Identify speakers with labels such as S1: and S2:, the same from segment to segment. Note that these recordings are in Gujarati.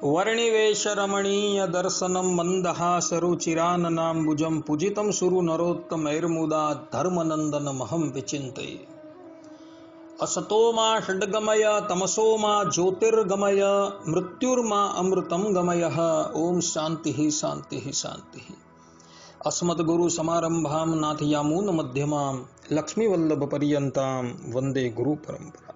S1: वर्णिवेशरमणीय दर्शनं मन्दहासरुचिराननाम्बुजं पूजितं सुरु नरोत्तमैर्मुदा धर्मनन्दनमहं विचिन्तये। असतो मा षड्गमय तमसो मा ज्योतिर्गमय मृत्युर्मा अमृतं गमयः। ओम शांति शांति शांति। अस्मद्गुरु समारंभां नाथयामून मध्यमां लक्ष्मीवल्लभ पर्यंतां वंदे गुरु परंपरा।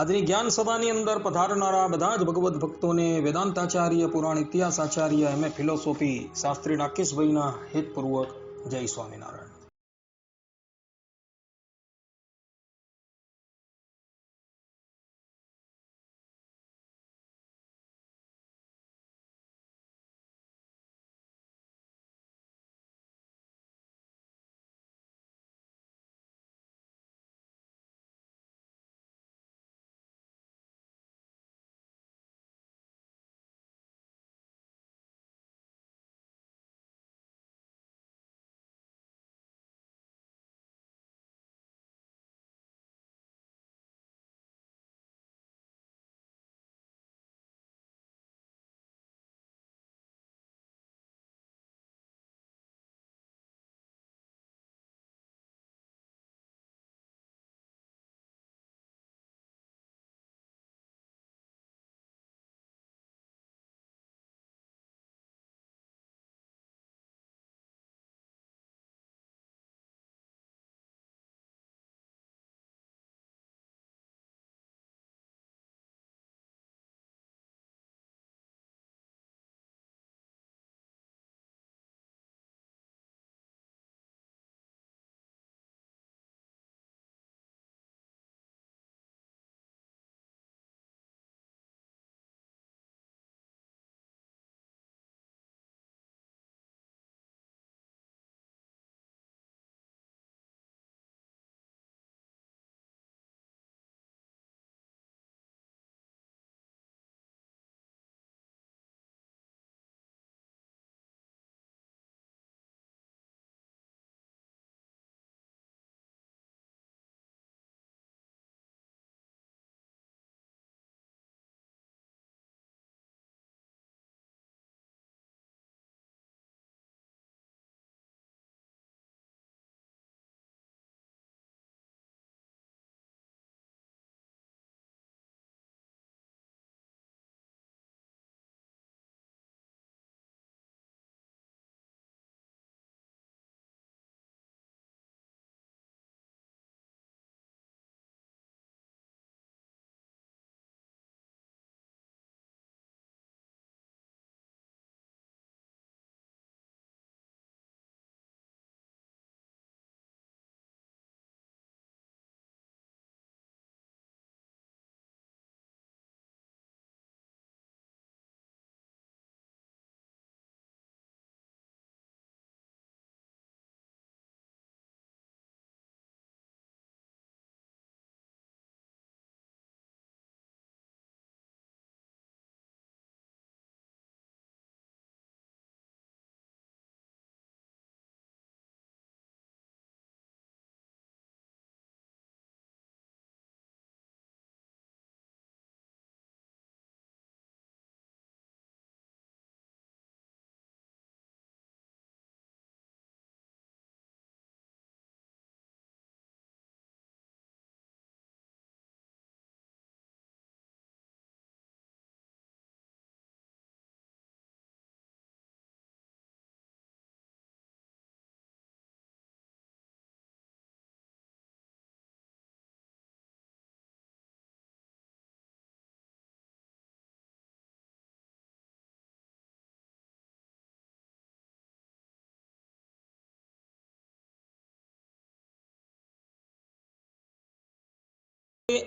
S1: આજની જ્ઞાન સભાની અંદર પધારનારા બધા જ ભગવદ્ ભક્તોને વેદાંતાચાર્ય પુરાણ ઇતિહાસાચાર્ય એમએ ફિલોસોફી શાસ્ત્રી રાકેશભાઈના હેતપૂર્વક જય સ્વામિનારાયણ।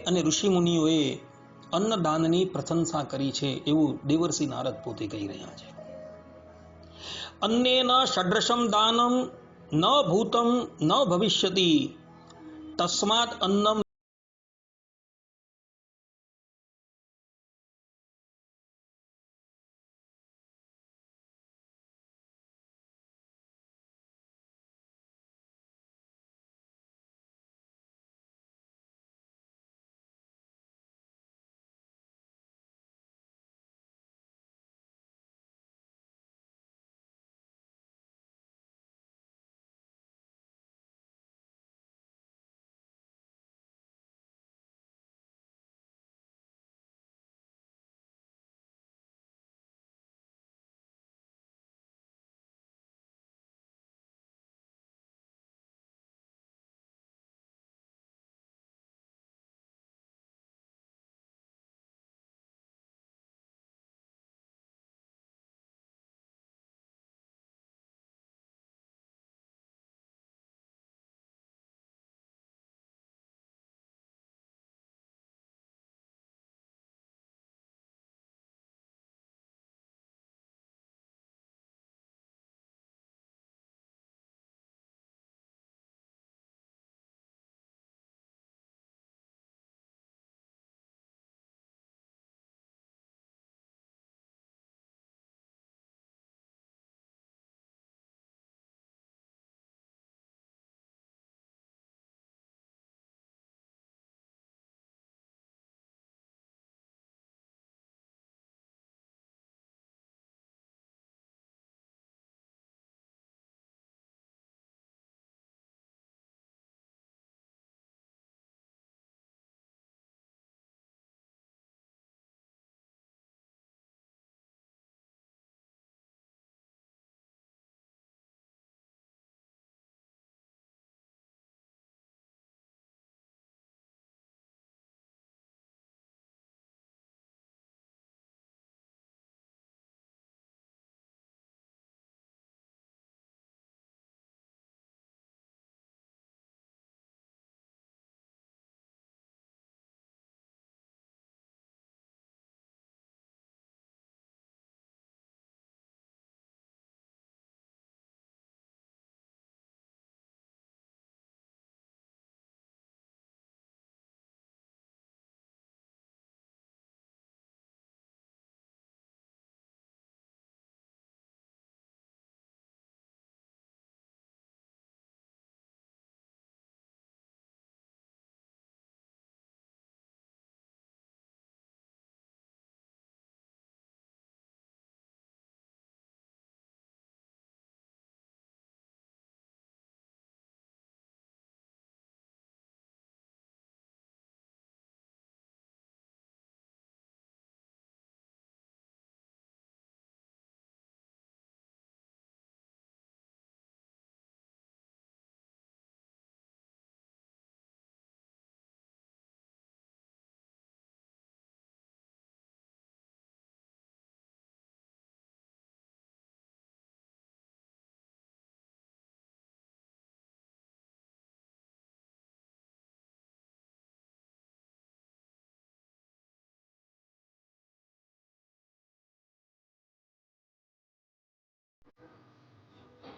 S1: અને ઋષિ મુનિઓએ અન્નદાનની પ્રશંસા કરી છે એવું દેવર્ષિ નારદ પોતે કહી રહ્યા છે। અન્નેન ષડ્રસમ દાનમ ન ભૂતમ ન ભવિષ્યતિ તસ્માત અન્નમ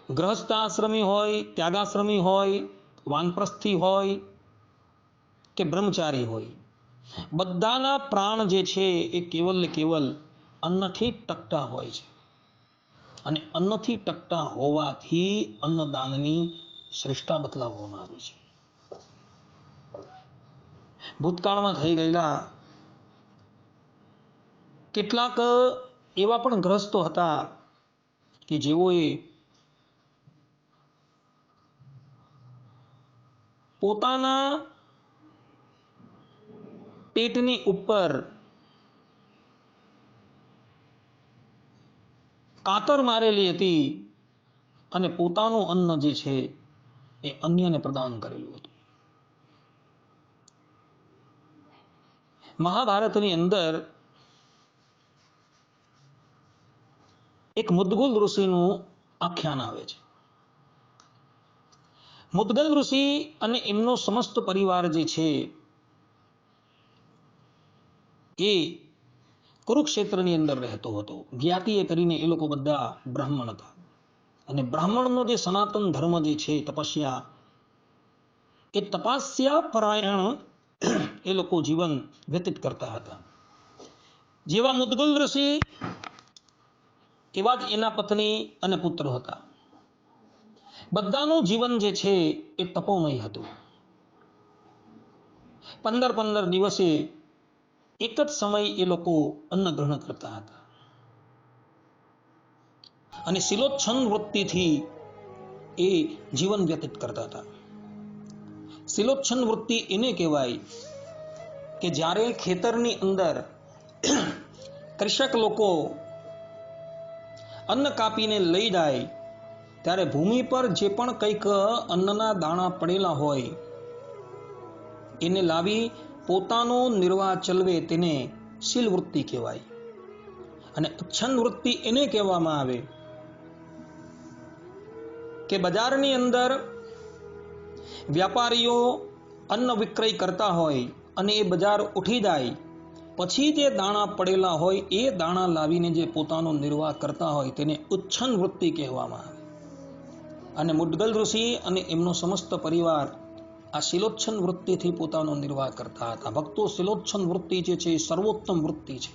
S1: ગૃહસ્થ આશ્રમી હોય, ત્યાગાશ્રમી હોય, વાનપ્રસ્થી હોય કે બ્રહ્મચારી હોય, બધાના પ્રાણ જે છે એ કેવલ ને કેવલ અન્નથી ટકતા હોય છે. અને અન્નથી ટકતા હોવાથી અન્નદાનની શ્રેષ્ઠતા બતલાવવામાં આવી છે. ભૂતકાળમાં થઈ ગયેલા કેટલાક એવા પણ ગ્રસ્તો હતા કે જેઓએ પોતાના પેટની ઉપર કાતર મારેલી હતી અને પોતાનું અન્ન જે છે એ અન્યને પ્રદાન કરેલું હતું. મહાભારતની અંદર એક મુદ્ગલ ઋષિનું આખ્યાન આવે છે. મુદ્ગલ ઋષિ અને એમનો સમસ્ત પરિવાર જે છે એ કુરુક્ષેત્રની અંદર રહેતો હતો. જ્ઞાતિએ કરીને એ લોકો બધા બ્રાહ્મણ હતા. અને બ્રાહ્મણનો જે સનાતન ધર્મ જે છે તપસ્યા, એ તપસ્યા પરાયણ એ લોકો જીવન વ્યતીત કરતા હતા. જેવા મુદ્ગલ ઋષિ એવા જ એના પત્ની અને પુત્ર હતા. બધાનું જીવન જે છે એ તપોમય હતું. 15 દિવસે એક જ સમય એ લોકો અન્ન ગ્રહણ કરતા હતા અને શિલોચ્છન વૃત્તિથી એ જીવન વ્યતીત કરતા હતા. શિલોચ્છન વૃત્તિ એને કહેવાય કે જ્યારે ખેતરની અંદર કૃષક લોકો અન્ન કાપીને લઈ જાય ત્યારે ભૂમિ પર જે પણ કંઈક અન્નના દાણા પડેલા હોય એને લાવી પોતાનો નિર્વાહ ચલવે તેને શીલ વૃત્તિ કહેવાય. અને અચ્છન વૃત્તિ એને કહેવામાં આવે કે બજારની અંદર વ્યાપારીઓ અન્ન વિક્રય કરતા હોય અને એ બજાર ઉઠી જાય પછી જે દાણા પડેલા હોય એ દાણા લાવીને જે પોતાનો નિર્વાહ કરતા હોય તેને ઉચ્છન વૃત્તિ કહેવામાં આવે. અને મુદ્ગલ ઋષિ અને એમનો સમસ્ત પરિવાર આ શિલોચ્છન વૃત્તિથી પોતાનો નિર્વાહ કરતા હતા. ભક્તો, શિલોચ્છન વૃત્તિ જે છે એ સર્વોત્તમ વૃત્તિ છે.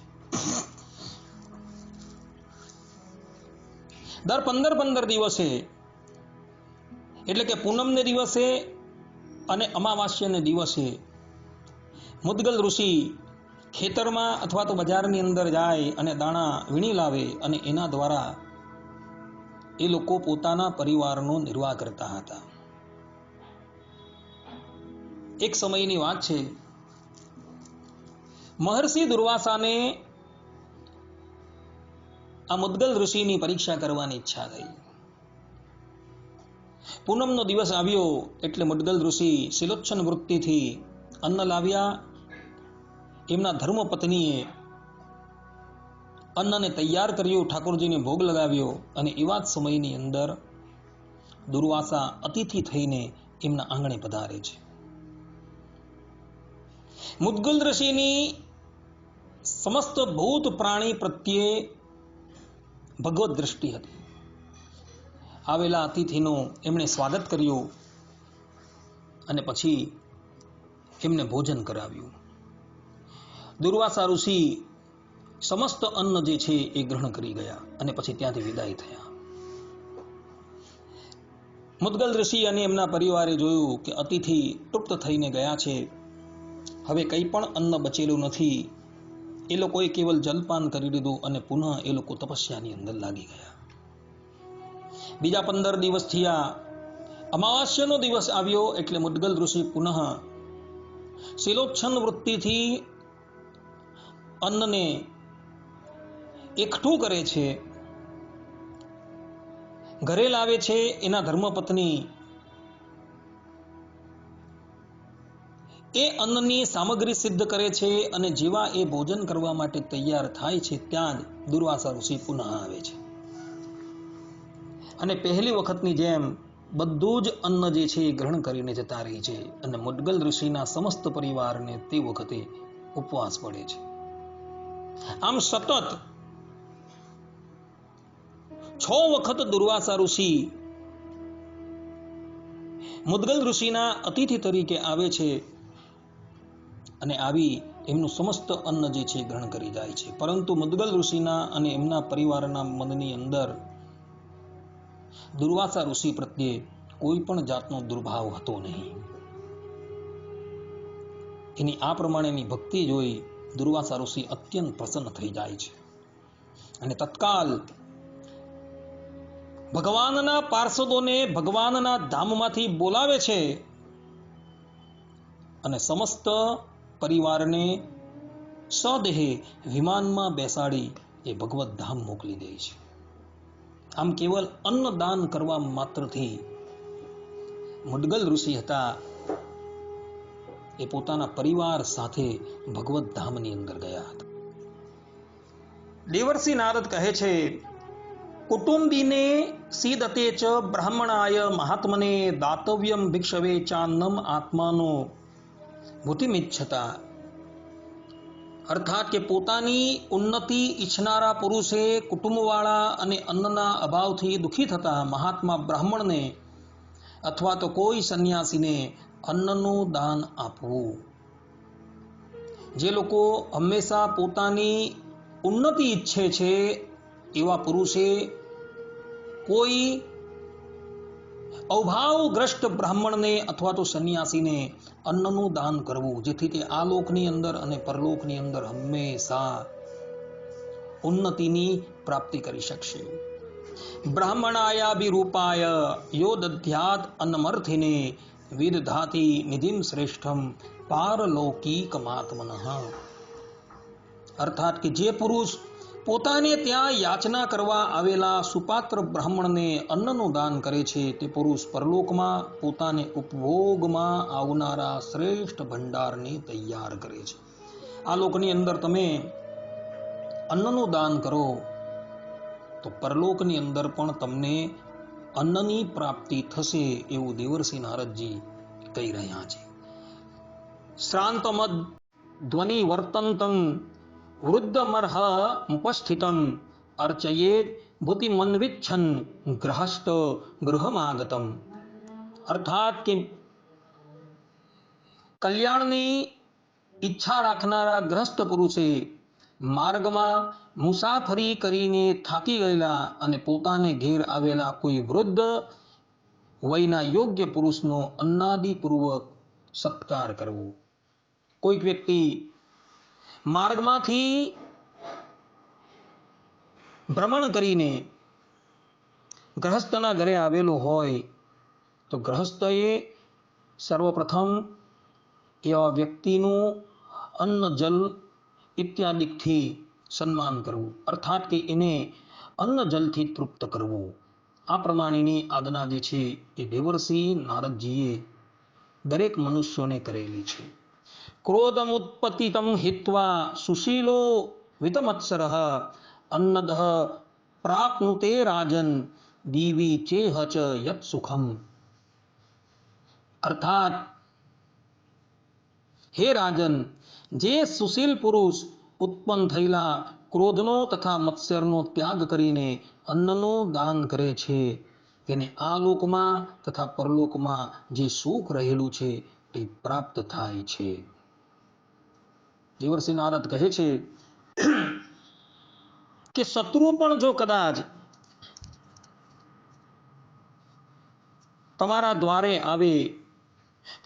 S1: દર 15 દિવસે એટલે કે પૂનમને દિવસે અને અમાવાસ્યને દિવસે મુદ્ગલ ઋષિ ખેતરમાં અથવા તો બજારની અંદર જાય અને દાણા વીણી લાવે અને એના દ્વારા એ લોકો પોતાના પરિવારનો નિર્વાહ કરતા હતા. એક સમયની વાત છે, મહર્ષિ દુર્વાસાને આ મુદ્ગલ ઋષિની પરીક્ષા કરવાની ઈચ્છા થઈ. પૂનમનો દિવસ આવ્યો એટલે મુદ્ગલ ઋષિ શિલોચ્છન વૃત્તિથી અન્ન લાવ્યા. એમના ધર્મપત્નીએ અન્નને તૈયાર કર્યું, ઠાકોરજીને ભોગ લગાવ્યો અને એવા જ સમયની અંદર દુર્વાસા અતિથિ થઈને એમના આંગણે પધારે છે. મુદ્ગલ ઋષિની સમસ્ત ભૂત પ્રાણી પ્રત્યે ભગવત દ્રષ્ટિ હતી. આવેલા અતિથિનું એમણે સ્વાગત કર્યું અને પછી એમને ભોજન કરાવ્યું. દુર્વાસા ઋષિ સમસ્ત અન્ન જે છે એ ગ્રહણ કરી ગયા અને પછી ત્યાંથી વિદાય થયા. મુદ્ગલ ઋષિ અને એમના પરિવારે જોયું કે અતિથિ તૃપ્ત થઈને ગયા છે, હવે કંઈ પણ અન્ન બચેલું નથી. એ લોકોએ કેવલ જલપાન કરી લીધું અને પુનઃ એ લોકો તપસ્યાની અંદર લાગી ગયા. બીજા 15 દિવસ થયા, અમાવાસ્યનો દિવસ આવ્યો એટલે મુદ્ગલ ઋષિ પુનઃ શિલોચ્છન વૃત્તિથી અન્નને એકઠું કરે છે, ઘરે લાવે છે. એના ધર્મપત્ની એ અન્નની સામગ્રી સિદ્ધ કરે છે અને જેવા એ ભોજન કરવા માટે તૈયાર થાય છે ત્યાં જ દુર્વાસા ઋષિ પુનઃ આવે છે અને પહેલી વખતની જેમ બધું જ અન્ન જે છે એ ગ્રહણ કરીને જતા રહી છે. અને મુદ્ગલ ઋષિના સમસ્ત પરિવારને તે વખતે ઉપવાસ પડે છે. આમ સતત 6 વખત દુર્વાસા ઋષિ મુદ્ગલ ઋષિના અતિથિ તરીકે આવે છે અને આવી એમનું સમસ્ત અન્ન જે છે ગ્રહણ કરી જાય છે. પરંતુ મુદ્ગલ ઋષિના અને એમના પરિવારના મનની અંદર દુર્વાસા ઋષિ પ્રત્યે કોઈ પણ જાતનો દુર્ભાવ હતો નહીં. એની આ પ્રમાણેની ભક્તિ જોઈ દુર્વાસા ઋષિ અત્યંત પ્રસન્ન થઈ જાય છે અને તત્કાલ ભગવાનના પાર્ષદોને ભગવાનના ધામમાંથી બોલાવે છે અને સમસ્ત પરિવારને સદેહે વિમાનમાં બેસાડી એ ભગવત ધામ મોકલી દે છે. આમ કેવલ અન્નદાન કરવા માત્રથી મુદ્ગલ ઋષિ હતા એ પોતાના પરિવાર સાથે ભગવત ધામની અંદર ગયા હતા. દેવર્ષિ નારદ કહે છે, કુટુંબીને સીદતે ચ બ્રાહ્મણાય મહાત્મને દાતવ્યમ ભિક્ષવે ચાન્નમ આત્માનો ભૂતિમિચ્છતા. અર્થાત કે પોતાની ઉન્નતિ ઈચ્છનારા પુરુષે કુટુંબવાળા અને અન્નના અભાવથી દુઃખી થતા મહાત્મા બ્રાહ્મણને અથવા તો કોઈ સંન્યાસીને અન્નનું દાન આપવું. જે લોકો હંમેશા પોતાની ઉન્નતિ ઈચ્છે છે એવા પુરુષે કોઈ અભાવગ્રસ્ત બ્રાહ્મણને અથવા તો સંન્યાસીને અન્નનું દાન કરવું, જેથી તે આ લોકની અંદર અને પરલોકની અંદર હંમેશા ઉન્નતિની પ્રાપ્તિ કરી શકશે. બ્રાહ્મણાયાભિરૂપાય યો દધ્યાત અન્નમર્થિને વિદધાતિ નિધિમ શ્રેષ્ઠમ પારલૌકિકમાત્મનઃ. અર્થાત કે જે પુરુષ પોતાને ત્યાં યાચના કરવા આવેલા સુપાત્ર બ્રાહ્મણને અન્નનું દાન કરે છે તે પુરુષ પરલોકમાં પોતાને ઉપભોગમાં આવનારા શ્રેષ્ઠ ભંડારને તૈયાર કરે છે. આ લોકની અંદર તમે અન્નનું દાન કરો તો પરલોકની અંદર પણ તમને અન્નની પ્રાપ્તિ થશે એવું દેવર્ષિ નારદજી કહી રહ્યા છે. શ્રાંતમદ ધ્વનિ વર્તંતં વૃદ્ધમર્હ ઉપસ્થિતમ અર્ચયેત ભૂતિમન્વિચ્છન ગ્રહસ્થ ગૃહમાગતમ. અર્થાત કે કલ્યાણની ઈચ્છા રાખનારા ગ્રસ્ત પુરુષે માર્ગમાં મુસાફરી કરીને થાકી ગયેલા અને પોતાને ઘેર આવેલા કોઈ વૃદ્ધ વયના યોગ્ય પુરુષનો અન્નાદિપૂર્વક સત્કાર કરવો. કોઈક વ્યક્તિ માર્ગમાંથી ભ્રમણ કરીને ગ્રહસ્થના ઘરે આવેલો હોય તો ગ્રહસ્થએ સર્વપ્રથમ એવા વ્યક્તિનું અન્ન જલ ઇત્યાદિથી સન્માન કરવું, અર્થાત કે એને અન્ન જલથી તૃપ્ત કરવું. આ પ્રમાણેની આજ્ઞા જે છે એ દેવર્ષિ નારદજીએ દરેક મનુષ્યોને કરેલી છે. ક્રોધમુત્પતિતમ હિત્વા સુશીલો વિતમત્સરઃ અન્નદઃ પ્રાપ્નુતે રાજન દીવી ચેહ ચ યત સુખમ. અર્થાત હે રાજન, જે સુશીલ પુરુષ ઉત્પન્ન થયેલા ક્રોધનો તથા મત્સરનો ત્યાગ કરીને અન્નનું દાન કરે છે તેને આ લોકમાં તથા પરલોકમાં જે સુખ રહેલું છે તે પ્રાપ્ત થાય છે. દેવર્ષિ નારદ કહે છે કે શત્રુ પણ જો કદાચ તમારા દ્વારે આવે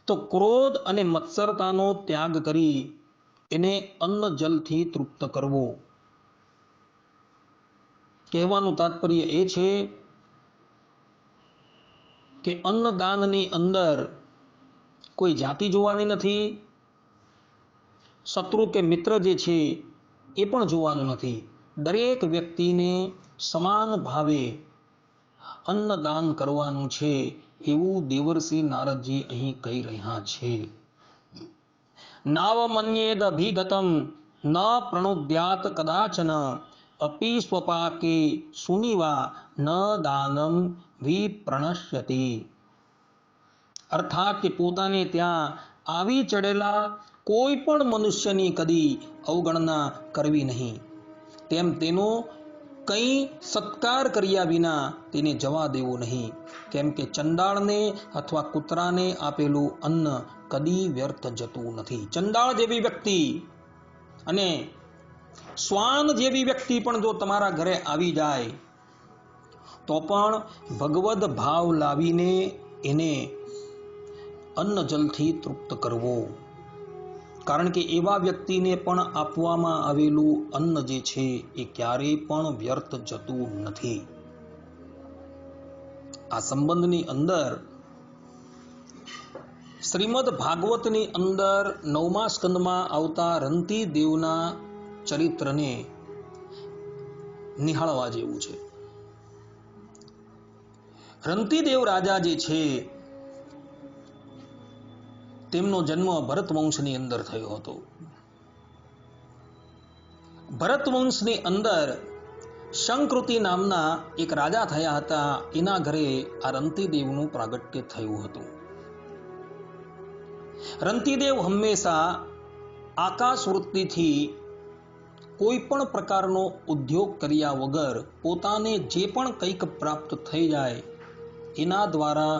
S1: તો ક્રોધ અને મત્સરતાનો ત્યાગ કરી એને અન્ન જલથી તૃપ્ત કરવો. કહેવાનું તાત્પર્ય એ છે કે અન્નદાનની અંદર કોઈ જાતિ જોવાની નથી, શત્રુ કે મિત્ર જે છે એ પણ જોવાનું નથી. દરેક વ્યક્તિને સમાન ભાવે અન્નદાન કરવાનું છે એવું દેવર્ષિ નારદજી અહીં કહી રહ્યા છે. નાવમન્યેદ અભિગતમ ન પ્રણુદ્યાત કદાચન અપી સ્વપાકે સુનિવા ન દાનમ વિપ્રણશ્યતિ. અર્થાત કે પોતાને ત્યાં આવી ચડેલા કોઈ પણ મનુષ્યની કદી અવગણના કરવી નહીં, તેમ તેનો કંઈ સત્કાર કર્યા વિના તેને જવા દેવું નહીં, કેમ કે ચંડાળને અથવા કૂતરાને આપેલું અન્ન કદી વ્યર્થ જતું નથી. ચંડાળ જેવી વ્યક્તિ અને શ્વાન જેવી વ્યક્તિ પણ જો તમારા ઘરે આવી જાય તો પણ ભગવદ ભાવ લાવીને એને અન્ન જલથી તૃપ્ત કરવો, કારણ કે એવા વ્યક્તિને પણ આપવામાં આવેલું અન્ન જે છે એ ક્યારેય પણ વ્યર્થ જતું નથી. આ સંબંધની અંદર શ્રીમદ ભાગવતની અંદર 9મા સ્કંદમાં આવતા રંતી દેવના ચરિત્રને નિહાળવા જેવું છે. રંતીદેવ રાજા જે છે તેમનો જન્મ ભરત વંશની અંદર થયો હતો. ભરત વંશની અંદર શંકૃતિ નામના એક રાજા થયા હતા. એના ઘરે આ રંતીદેવનું પ્રાગટ્ય થયું હતું. રંતીદેવ હંમેશા આકાશ વૃત્તિથી કોઈ પણ પ્રકારનો ઉદ્યોગ કર્યા વગર પોતાને જે પણ કંઈક પ્રાપ્ત થઈ જાય એના દ્વારા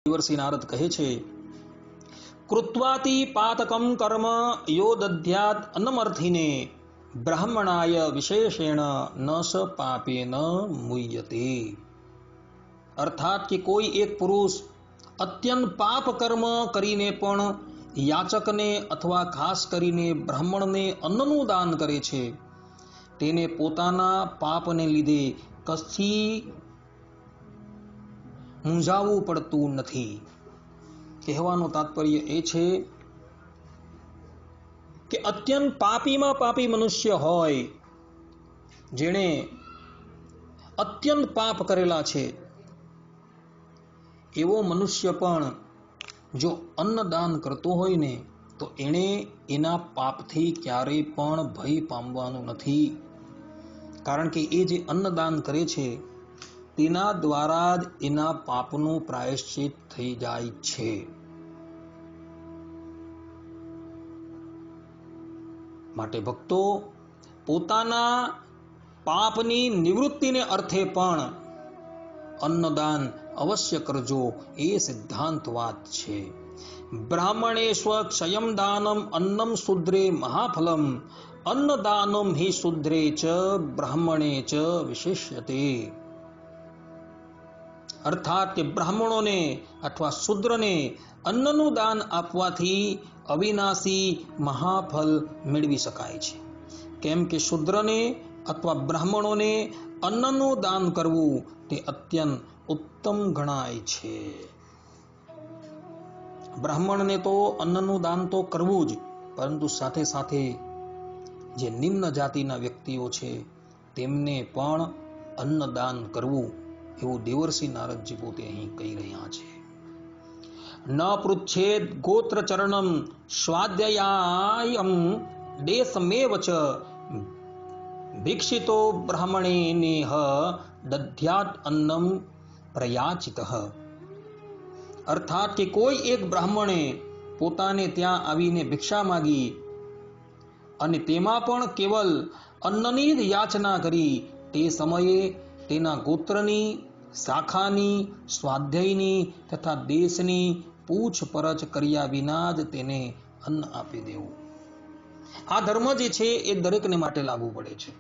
S1: દેવર્ષિ નારદ કહે છે, કૃત્વાતિ પાતકમ કર્મ યો દધ્યાત અન્નમર્થિને બ્રાહ્મણાય વિશેષેણ ન સ પાપેન મુહ્યતે. અર્થાત કે કોઈ એક પુરુષ અત્યંત પાપ કર્મ કરીને પણ યાચકને અથવા ખાસ કરીને બ્રાહ્મણને અન્નનું દાન કરે છે, તેને પોતાના પાપને લીધે કશી મૂંઝાવવું પડતું નથી. કહેવાનું તાત્પર્ય એ છે કે અત્યંત પાપીમાં પાપી મનુષ્ય હોય, જેણે અત્યંત પાપ કરેલા છે, એવો મનુષ્ય પણ જો અન્નદાન કરતો હોય ને તો એણે એના પાપથી ક્યારેય પણ ભય પામવાનું નથી. કારણ કે એ જે અન્નદાન કરે છે તેના દ્વારા જ એના પાપનું પ્રાયશ્ચિત થઈ જાય છે. માટે ભક્તો, પોતાના પાપની નિવૃત્તિને અર્થે પણ અન્નદાન અવશ્ય કરજો, એ સિદ્ધાંત વાત છે. બ્રાહ્મણેશ્વ ક્ષયમ દાનમ અન્નમ શુદ્રે મહાફલમ અન્નદાનમ હિ શુદ્રે ચ બ્રાહ્મણે ચ વિશેષ્યતે. અર્થાત કે બ્રાહ્મણોને અથવા શુદ્રને અન્નનું દાન આપવાથી અવિનાશી મહાફલ મેળવી શકાય છે. કેમ કે શુદ્રને અથવા બ્રાહ્મણોને અન્નનું દાન કરવું તે અત્યંત ઉત્તમ ગણાય છે. બ્રાહ્મણને તો અન્નનું દાન તો કરવું જ, પરંતુ સાથે સાથે જે નિમ્ન જાતિના વ્યક્તિઓ છે તેમને પણ અન્નદાન કરવું, એવું દેવર્ષિ નારદજી પોતે અહીં કહી રહ્યા છે. ન પૃચ્છેદ ગોત્ર ચરણમ સ્વાધ્યાયમ દેશમેવ ચ ભિક્ષિતો બ્રાહ્મણેનેહ દધ્યાત અન્નમ પ્રયાચિતઃ. અર્થાત કે કોઈ એક બ્રાહ્મણે પોતાને ત્યાં આવીને ભિક્ષા માગી અને તેમાં પણ કેવલ અન્નની જ યાચના કરી, તે સમયે તેના ગોત્રની, શાખાની, સ્વાધ્યાયની તથા દેશની પૂછપરછ કર્યા વિના જ તેને અન્ન આપી દેવું. આ ધર્મ જે છે એ દરેકને માટે લાગુ પડે છે.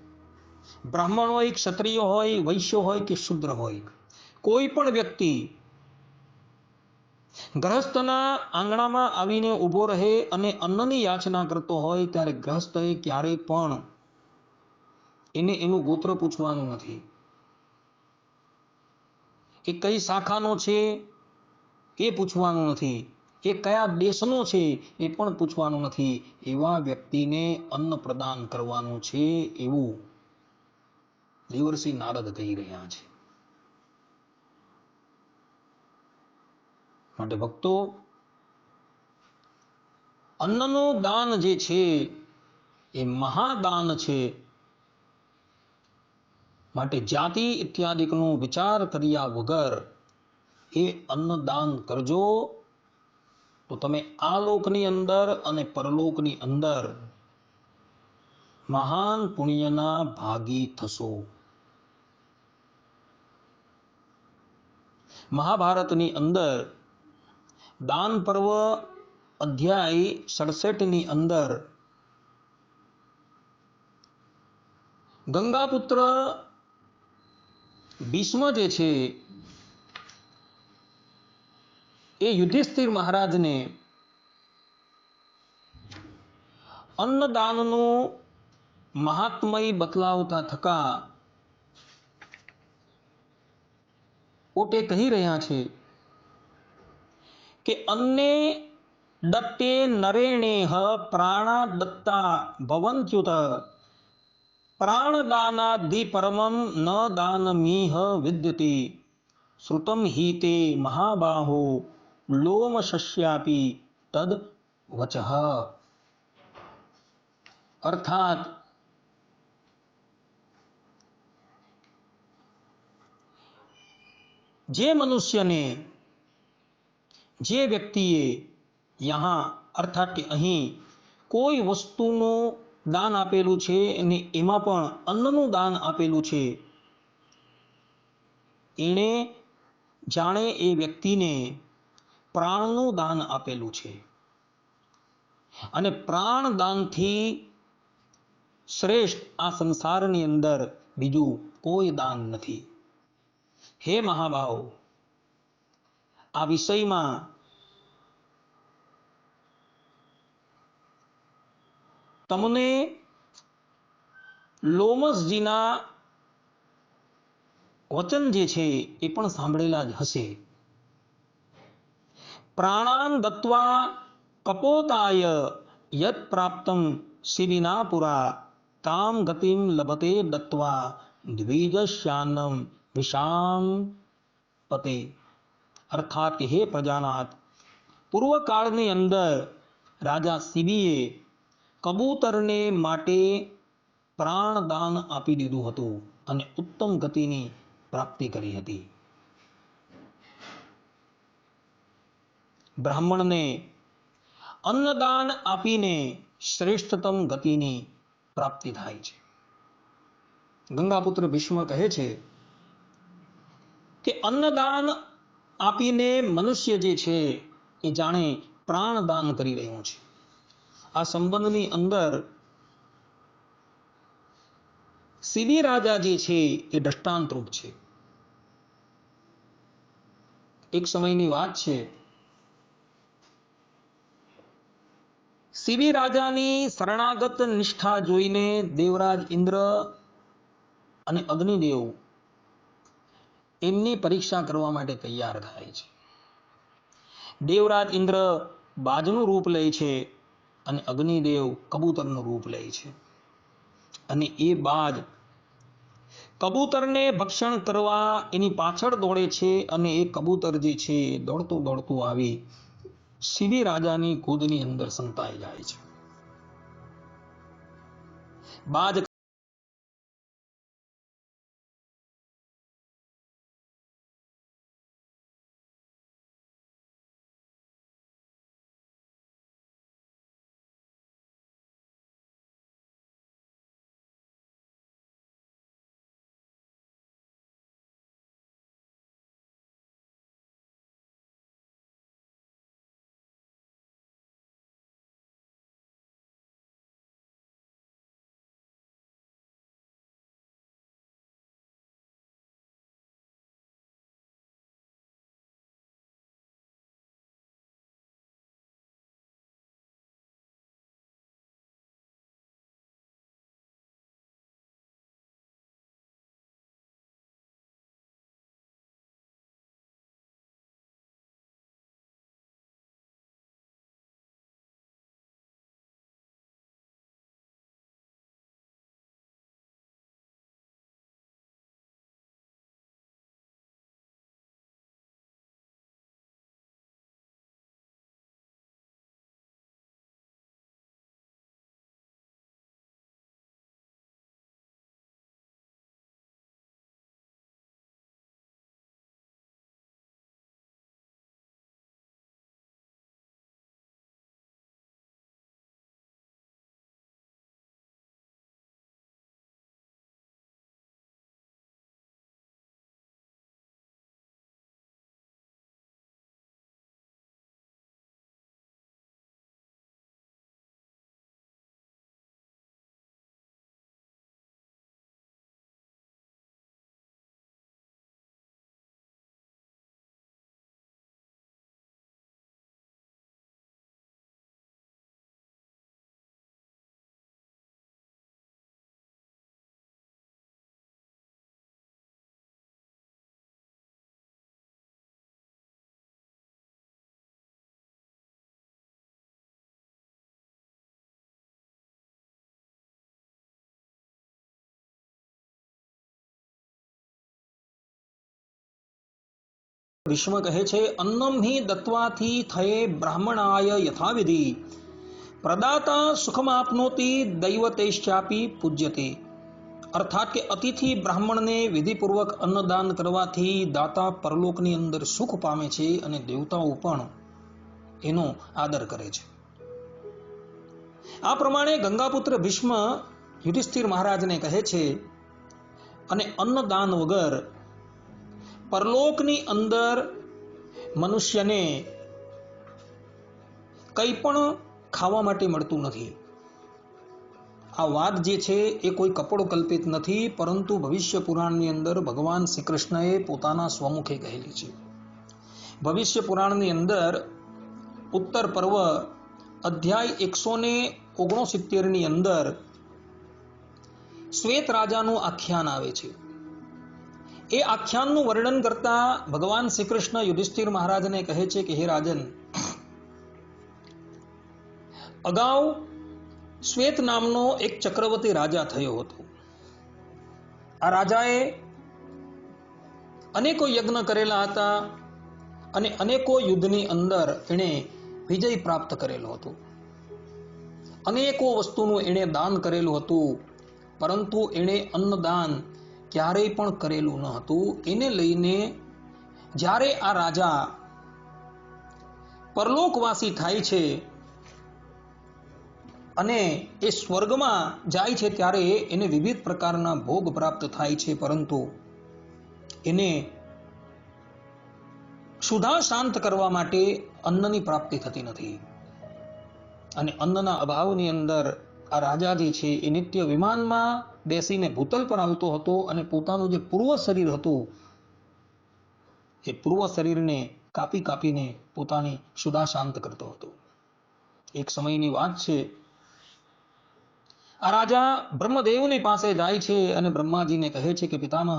S1: બ્રાહ્મણ હોય, ક્ષત્રિય હોય, વૈશ્ય હોય કે શૂદ્ર હોય, કોઈ પણ વ્યક્તિ ગ્રહસ્થના આંગણામાં આવીને ઊભો રહે અને અન્નની યાચના કરતો હોય ત્યારે ગ્રહસ્થએ ક્યારેય પણ એને એનું ગોત્ર પૂછવાનું નથી, એ કઈ શાખાનો છે એ પૂછવાનું નથી, એ કયા દેશનો છે એ પણ પૂછવાનું નથી. એવા વ્યક્તિને અન્ન પ્રદાન કરવાનું છે, એવું દેવર્ષિ નારદ કહી રહ્યા છે. માટે ભક્તો, અન્નનું દાન જે છે એ મહાદાન છે. માટે જાતિ ઇત્યાદિકનો વિચાર કર્યા વગર એ અન્નદાન કરજો, તો તમે આ લોકની અંદર અને પરલોકની અંદર મહાન પુણ્યના ભાગી થશો. મહાભારતની અંદર દાન પર્વ અધ્યાય 67 અંદર ગંગાપુત્ર ભીષ્મ જે છે એ યુધિષ્ઠિર મહારાજને અન્નદાનનું મહાત્મય બતલાવતા થકા પોતે કહી રહ્યા છે કે અન્ને દત્તે નરેણેહ પ્રાણા દત્તા ભવન્ત્યુત પ્રાણદાનાધિ પરમમ ન દાનમીહ વિદ્યતે શ્રુતમ હિ તે મહાબાહો લોમશસ્યાપી તદ વચઃ. અર્થાત જે મનુષ્યને, જે વ્યક્તિએ યહાં અર્થાત કે અહીં કોઈ વસ્તુનું દાન આપેલું છે અને એમાં પણ અન્નનું દાન આપેલું છે, એણે જાણે એ વ્યક્તિને પ્રાણનું દાન આપેલું છે અને પ્રાણદાનથી શ્રેષ્ઠ આ સંસારની અંદર બીજું કોઈ દાન નથી. હે મહાભાવ, આ વિષયમાં તમને લોમસજીના વચન જે છે એ પણ સાંભળેલા જ હશે. પ્રાણાન દત્વા કપોતાય યત પ્રાપ્તમ શિવિના પુરા તામ ગતિમ લભતે દત્વા દ્વિજશ્યાનમ વિષામ પતે. અર્થાત કે હે પ્રજાનાથ, પૂર્વકાળની અંદર રાજા શિબીએ કબૂતરને માટે પ્રાણદાન આપી દીધું હતું અને ઉત્તમ ગતિની પ્રાપ્તિ કરી હતી. બ્રાહ્મણને અન્નદાન આપીને શ્રેષ્ઠતમ ગતિની પ્રાપ્તિ થાય છે. ગંગાપુત્ર ભીષ્મ કહે છે કે અન્નદાન આપીને મનુષ્ય જે છે એ જાણે પ્રાણદાન કરી રહ્યો છે. આ સંબંધની અંદર શિબી રાજા જે છે એ દ્રષ્ટાંતરૂપ છે. એક સમયની વાત છે, શિબી રાજાની શરણાગત નિષ્ઠા જોઈને દેવરાજ ઇન્દ્ર અને અગ્નિદેવ એમની પરીક્ષા કરવા માટે તૈયાર થાય છે. દેવરાજ ઇન્દ્ર બાજનું રૂપ લે છે અને અગ્નિદેવ કબૂતરનું રૂપ લે છે અને એ બાજ કબૂતરને ભક્ષણ કરવા એની પાછળ દોડે છે અને એ કબૂતર જે છે દોડતું દોડતું આવી શિબી રાજાની ગોદની અંદર સંતાઈ જાય છે. બાજ ભીષ્મ કહે છે, અન્નમ હિ દત્વાથી થયે બ્રાહ્મણાય યથાવિધિ પ્રદાતા સુખમાપ્નોતિ દૈવતેશ્ચાપી પૂજ્યતે. અર્થાત કે અતિથિ બ્રાહ્મણને વિધિપૂર્વક અન્નદાન કરવાથી દાતા પરલોકની અંદર સુખ પામે છે અને દેવતાઓ પણ એનો આદર કરે છે. આ પ્રમાણે ગંગાપુત્ર ભીષ્મ યુધિષ્ઠિર મહારાજને કહે છે, અને અન્નદાન વગર પરલોકની અંદર મનુષ્યને કંઈ પણ ખાવા માટે મળતું નથી. આ વાત જે છે એ કોઈ કપડો કલ્પિત નથી, પરંતુ ભવિષ્ય પુરાણની અંદર ભગવાન શ્રી કૃષ્ણએ પોતાના સ્વમુખે કહેલી છે. ભવિષ્ય પુરાણની અંદર ઉત્તર પર્વ અધ્યાય 169 ની અંદર શ્વેત રાજાનું આખ્યાન આવે છે. એ આખ્યાનનું વર્ણન કરતા ભગવાન શ્રી કૃષ્ણ યુધિષ્ઠિર મહારાજને કહે છે કે હે રાજન, અગાઉ શ્વેત નામનો એક ચક્રવર્તી રાજા થયો હતો. આ રાજાએ અનેકો યજ્ઞ કરેલા હતા અને અનેકો યુદ્ધની અંદર એણે વિજય પ્રાપ્ત કરેલો હતો. અનેકો વસ્તુનું એણે દાન કરેલું હતું, પરંતુ એણે અન્નદાન ક્યારેય પણ કરેલું ન હતું. એને લઈને જ્યારે આ રાજા પરલોકવાસી થાય છે અને એ સ્વર્ગમાં જાય છે, ત્યારે એને વિવિધ પ્રકારના ભોગ પ્રાપ્ત થાય છે, પરંતુ એને ક્ષુધા શાંત કરવા માટે અન્નની પ્રાપ્તિ થતી નથી. અને અન્નના અભાવની અંદર આ રાજા જે છે એ નિત્ય વિમાનમાં બેસીને ભૂતલ પર આવતો હતો અને પોતાનું જે પૂર્વ શરીર હતું એ પૂર્વ શરીરને કાપી કાપીને પોતાની ક્ષુધા શાંત કરતો હતો. એક સમયની વાત છે, આ રાજા બ્રહ્મદેવની પાસે જાય છે અને બ્રહ્માજીને કહે છે કે પિતામહ,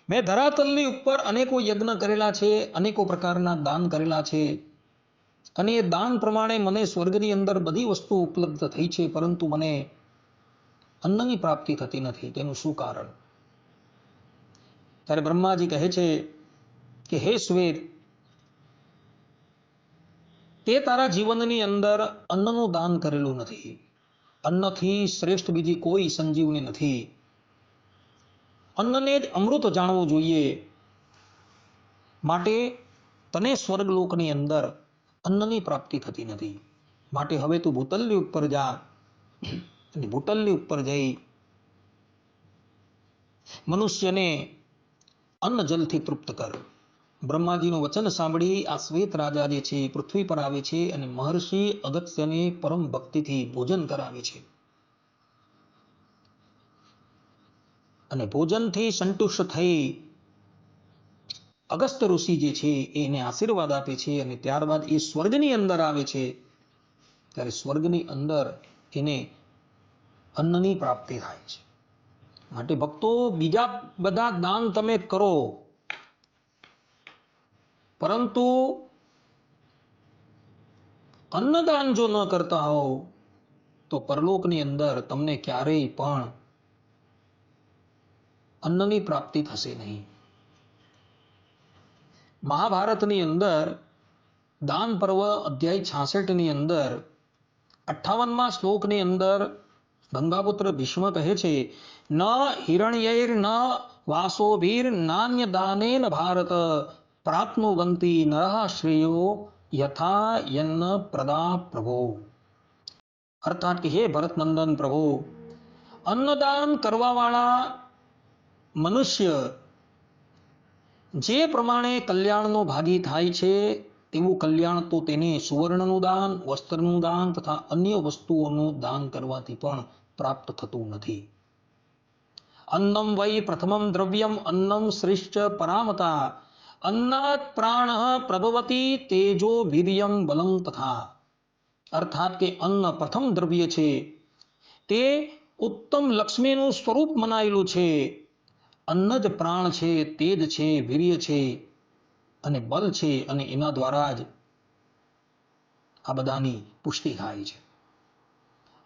S1: મેં ધરાતલની ઉપર અનેકો યજ્ઞ કરેલા છે, અનેકો પ્રકારના દાન કરેલા છે, અને એ દાન પ્રમાણે મને સ્વર્ગની અંદર બધી વસ્તુ ઉપલબ્ધ થઈ છે, પરંતુ મને અન્નની પ્રાપ્તિ થતી નથી. તેનું શું કારણ? ત્યારે બ્રહ્માજી કહે છે કે હે શ્વેત, તે તારા જીવનની અંદર અન્નનું દાન કરેલું નથી. અન્નથી શ્રેષ્ઠ બીજી કોઈ સંજીવની નથી. અન્નને જ અમૃત જાણવું જોઈએ. માટે તને સ્વર્ગલોકની અંદર અન્નની પ્રાપ્તિ થતી નથી. માટે હવે તું ભૂતલની ઉપર જા અને ભૂતલની ઉપર જઈ મનુષ્યને અન્ન જલથી તૃપ્ત કર. બ્રહ્માજીનું વચન સાંભળી આ શ્વેત રાજા જે છે પૃથ્વી પર આવે છે અને મહર્ષિ અગસ્ત્યને પરમ ભક્તિથી ભોજન કરાવે છે. અને ભોજનથી સંતુષ્ટ થઈ અગસ્ત્ય ઋષિ જે છે એને આશીર્વાદ આપે છે અને ત્યારબાદ એ સ્વર્ગની અંદર આવે છે. ત્યારે સ્વર્ગની અંદર એને અન્નની પ્રાપ્તિ થાય છે. માટે ભક્તો, બીજા બધા દાન તમે કરો, પરંતુ અન્નદાન જો ન કરતા હો તો પરલોકની અંદર તમને ક્યારેય પણ અન્નની પ્રાપ્તિ થશે નહીં. મહાભારતની અંદર દાન પર્વ અધ્યાય 66 ની અંદર 58મા શ્લોકની અંદર ગંગાપુત્ર ભીષ્મ કહે છે, ન હિરણ્યૈર ન વાસોભીર નાન્ય દાનેન ભારત પ્રાપ્નુવંતિ નરઃ શ્રેયો યથા યન્ન પ્રદા પ્રભો. અર્થાત કે હે ભરતનંદન પ્રભુ, અન્નદાન કરવાવાળા મનુષ્ય જે પ્રમાણે કલ્યાણનો ભાગી થાય છે, તેવું કલ્યાણ તો તેને સુવર્ણનું દાન, વસ્ત્રનું દાન તથા અન્ય વસ્તુઓનું દાન કરવાથી પણ પ્રાપ્ત થતું નથી. અન્નમ વૈ પ્રથમમ દ્રવ્યમ અન્નમ શ્રેષ્ઠ પરામતા અન્નાત પ્રાણ પ્રભવતી તેજો વીર્યમ બલમ તથા. અર્થાત કે અન્ન પ્રથમ દ્રવ્ય છે, તે ઉત્તમ લક્ષ્મીનું સ્વરૂપ મનાયેલું છે. અન્ન જ પ્રાણ છે, તેજ છે, વીર્ય છે અને બલ છે, અને એના દ્વારા જ આ બધાની પુષ્ટિ થાય છે.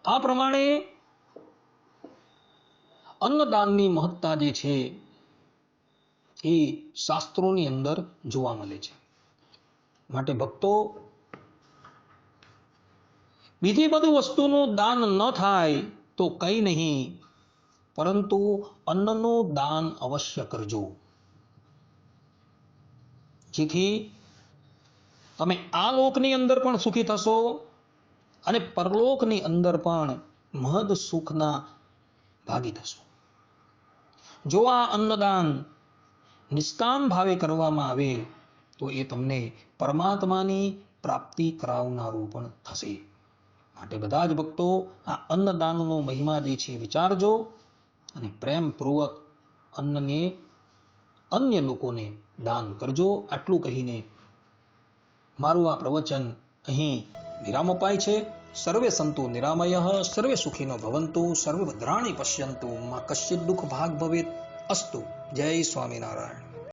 S1: આ પ્રમાણે અન્નદાનની મહત્તા જે છે એ શાસ્ત્રોની અંદર જોવા મળે છે. માટે ભક્તો, બીજી બધી વસ્તુનું દાન ન થાય તો કંઈ નહીં, પરંતુ અન્નનું દાન અવશ્ય કરજો, જેથી તમે આ લોકની અંદર પણ સુખી થશો અને પરલોકની અંદર પણ મહદ સુખના ભાગી થશો. જો આ અન્નદાન નિષ્કામ ભાવે કરવામાં આવે તો એ તમને પરમાત્માની પ્રાપ્તિ કરાવનારું પણ થશે. માટે બધા જ ભક્તો આ અન્નદાનનો મહિમા જે છે વિચારજો અને પ્રેમપૂર્વક અન્નને અન્ય લોકોને દાન કરજો. આટલું કહીને મારું આ પ્રવચન અહીં વિરામ અપાય છે. સર્વે સંતુ નિરામયઃ, સર્વે સુખીનો ભવંતુ, સર્વે ભદ્રાણિ પશ્યંતુ, મા કશ્ચિત દુઃખ ભાગ ભવેત. અસ્તુ. જય સ્વામિનારાયણ.